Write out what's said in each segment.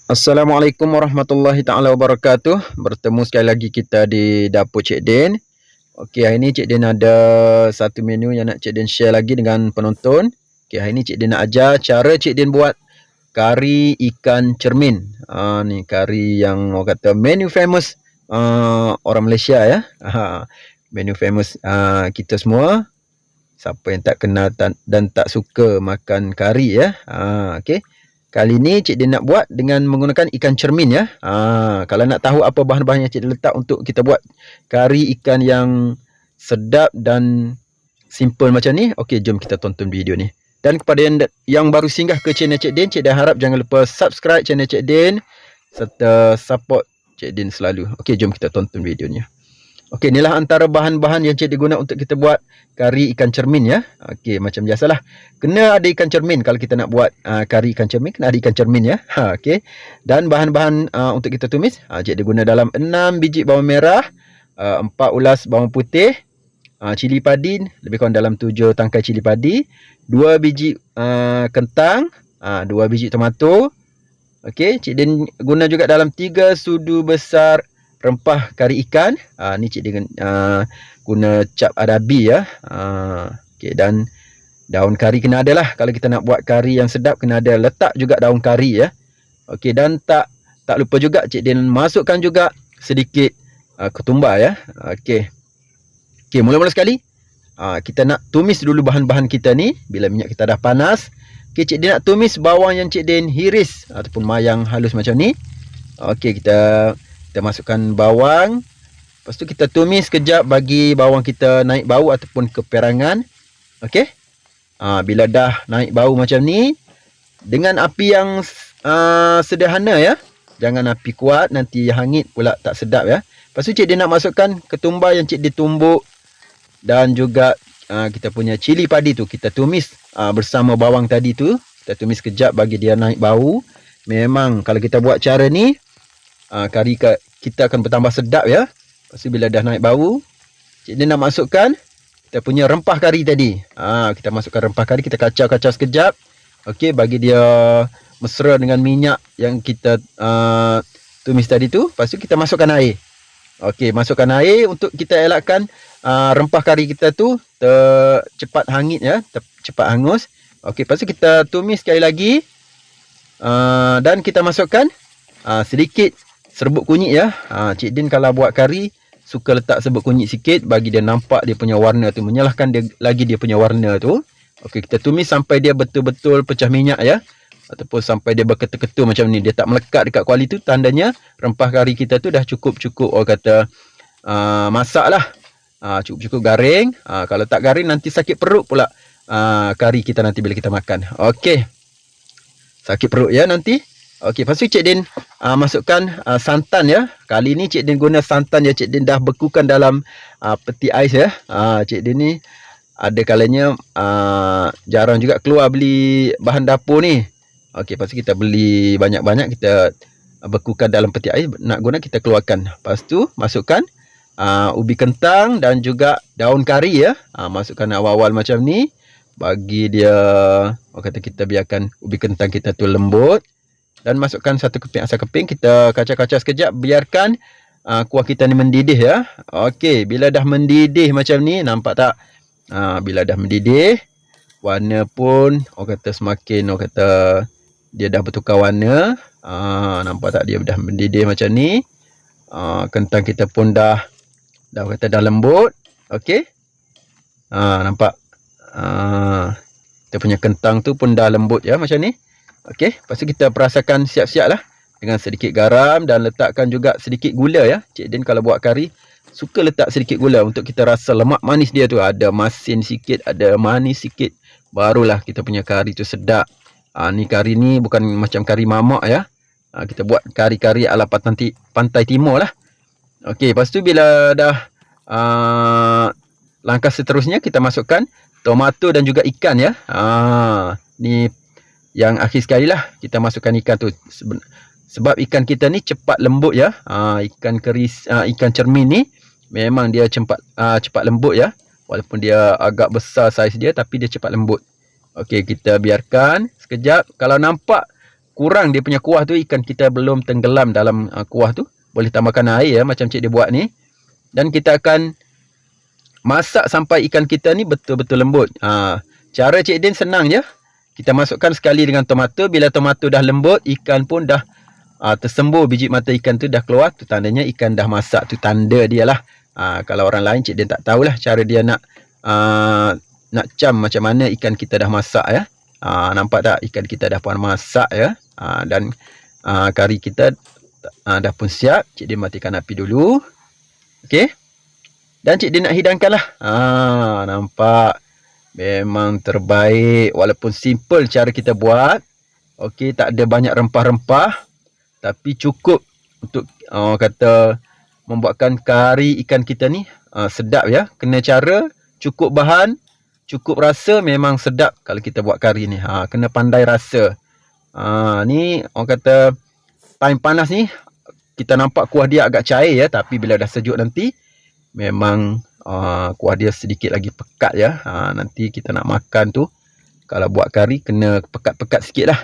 Assalamualaikum warahmatullahi taala wabarakatuh. Bertemu sekali lagi kita di dapur Cik Din. Okey, hari ni Cik Din ada satu menu yang nak Cik Din share lagi dengan penonton. Okey, hari ni Cik Din nak ajar cara Cik Din buat kari ikan cermin. Ni kari yang orang kata menu famous orang Malaysia ya. Menu famous kita semua. Siapa yang tak kenal dan tak suka makan kari ya. Okey. Kali ni Cik Din nak buat dengan menggunakan ikan cermin ya. Kalau nak tahu apa bahan-bahan yang Cik Din letak untuk kita buat kari ikan yang sedap dan simple macam ni, okey, jom kita tonton video ni. Dan kepada yang baru singgah ke channel Cik Din harap jangan lupa subscribe channel Cik Din serta support Cik Din selalu. Okey, jom kita tonton videonya. Okey, inilah antara bahan-bahan yang Cik Din guna untuk kita buat kari ikan cermin ya. Okey, macam biasalah. Kena ada ikan cermin kalau kita nak buat kari ikan cermin, kena ada ikan cermin ya. Okey. Dan bahan-bahan untuk kita tumis, Cik Din guna dalam 6 biji bawang merah, 4 ulas bawang putih, cili padi lebih kurang dalam 7 tangkai cili padi, 2 biji kentang, 2 biji tomato. Okey, Cik Din guna juga dalam 3 sudu besar rempah kari ikan. Ni Cik Din guna cap adabi ya. Okey, dan daun kari kena ada lah. Kalau kita nak buat kari yang sedap, kena ada letak juga daun kari ya. Okey, dan tak lupa juga Cik Din masukkan juga sedikit ketumbar ya. Okey. Okey, mula-mula sekali kita nak tumis dulu bahan-bahan kita ni. Bila minyak kita dah panas, okey, Cik Din nak tumis bawang yang Cik Din hiris ataupun mayang halus macam ni. Okey, kita masukkan bawang. Lepas tu kita tumis sekejap bagi bawang kita naik bau ataupun keperangan. Okey. Bila dah naik bau macam ni, dengan api yang sederhana ya. Jangan api kuat, nanti hangit pula tak sedap ya. Lepas tu Cik Din nak masukkan ketumbar yang Cik Din tumbuk dan juga kita punya cili padi tu kita tumis bersama bawang tadi tu. Kita tumis sekejap bagi dia naik bau. Memang kalau kita buat cara ni, kari kita akan bertambah sedap ya. Lepas tu bila dah naik bau, Cik Din nak masukkan kita punya rempah kari tadi. Kita masukkan rempah kari, kita kacau-kacau sekejap. Okey, bagi dia mesra dengan minyak yang kita tumis tadi tu. Lepas tu kita masukkan air. Okey, masukkan air untuk kita elakkan rempah kari kita tu cepat hangit ya, cepat hangus. Okey, lepas tu kita tumis sekali lagi. Dan kita masukkan sedikit serbuk kunyit ya. Cik Din kalau buat kari suka letak serbuk kunyit sikit bagi dia nampak dia punya warna tu, menyalahkan dia lagi dia punya warna tu. Okey, kita tumis sampai dia betul-betul pecah minyak ya, ataupun sampai dia berketul-ketul macam ni, dia tak melekat dekat kuali tu, tandanya rempah kari kita tu dah cukup-cukup orang kata masak lah. Cukup-cukup garing. Kalau tak garing nanti sakit perut pula kari kita nanti bila kita makan. Okey, sakit perut ya nanti. Okey, lepas tu Cik Din masukkan santan ya. Kali ni Cik Din guna santan ya. Cik Din dah bekukan dalam peti ais ya. Cik Din ni ada kalanya jarang juga keluar beli bahan dapur ni. Okey, lepas tu kita beli banyak-banyak, kita bekukan dalam peti ais. Nak guna kita keluarkan. Lepas tu masukkan ubi kentang dan juga daun kari ya. Masukkan awal-awal macam ni bagi dia, orang kata kita biarkan ubi kentang kita tu lembut. Dan masukkan satu keping asam keping, kita kacau-kacau sekejap, biarkan kuah kita ni mendidih ya. Okey, bila dah mendidih macam ni, nampak tak? Bila dah mendidih, warna pun orang kata semakin, orang kata dia dah bertukar warna. Nampak tak dia dah mendidih macam ni? Kentang kita pun dah orang kata dah lembut. Okey. Nampak? Kita punya kentang tu pun dah lembut ya macam ni. Okey, lepas tu kita perasakan siap-siap lah dengan sedikit garam dan letakkan juga sedikit gula ya. Cik Din kalau buat kari suka letak sedikit gula untuk kita rasa lemak manis dia tu. Ada masin sikit, ada manis sikit, barulah kita punya kari tu sedap. Ni kari ni bukan macam kari mamak ya. Kita buat kari-kari ala pantai timur lah. Okey, lepas tu bila dah langkah seterusnya kita masukkan tomato dan juga ikan ya. Ni yang akhir sekali lah kita masukkan ikan tu, sebab ikan kita ni cepat lembut ya. Ikan cermin ni memang dia cepat lembut ya, walaupun dia agak besar saiz dia tapi dia cepat lembut. Okey, kita biarkan sekejap. Kalau nampak kurang dia punya kuah tu, ikan kita belum tenggelam dalam kuah tu, boleh tambahkan air ya, macam cik dia buat ni. Dan kita akan masak sampai ikan kita ni betul-betul lembut. Cara Cik Din senang je. Kita masukkan sekali dengan tomato. Bila tomato dah lembut, ikan pun dah tersembur, biji mata ikan tu dah keluar, tu tandanya ikan dah masak, tu tanda dia lah. Kalau orang lain Cik Din tak tahulah cara dia nak cam macam mana ikan kita dah masak ya. Nampak tak ikan kita dah pun masak ya. Dan kari kita dah pun siap. Cik Din matikan api dulu. Okey. Dan Cik Din nak hidangkan lah. Nampak. Memang terbaik. Walaupun simple cara kita buat. Okey, tak ada banyak rempah-rempah. Tapi cukup untuk kata membuatkan kari ikan kita ni sedap ya. Kena cara, cukup bahan, cukup rasa, memang sedap kalau kita buat kari ni. Kena pandai rasa. Ni orang kata time panas ni kita nampak kuah dia agak cair ya, tapi bila dah sejuk nanti memang kuah dia sedikit lagi pekat ya. Nanti kita nak makan tu, kalau buat kari kena pekat-pekat sikit lah.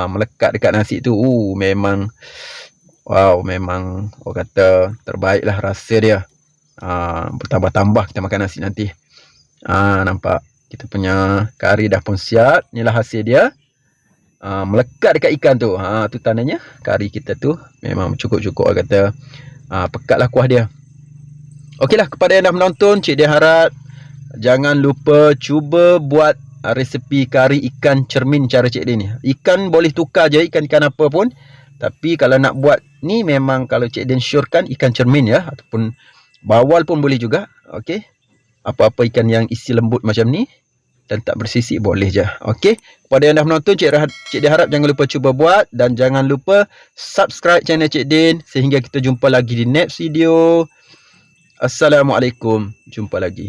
Melekat dekat nasi tu. Memang wow, memang orang kata terbaik lah rasa dia. Bertambah-tambah kita makan nasi nanti. Nampak kita punya kari dah pun siap. Inilah hasil dia. Melekat dekat ikan tu. Tu tandanya kari kita tu memang cukup-cukup orang kata pekat lah kuah dia. Okeylah, kepada yang dah menonton, Cik Din harap jangan lupa cuba buat resepi kari ikan cermin cara Cik Din ni. Ikan boleh tukar je, ikan-ikan apa pun. Tapi kalau nak buat ni memang kalau Cik Din syorkan ikan cermin ya, ataupun bawal pun boleh juga. Okey. Apa-apa ikan yang isi lembut macam ni dan tak bersisik boleh je. Okey. Kepada yang dah menonton, Cik Din harap jangan lupa cuba buat dan jangan lupa subscribe channel Cik Din sehingga kita jumpa lagi di next video. Assalamualaikum. Jumpa lagi.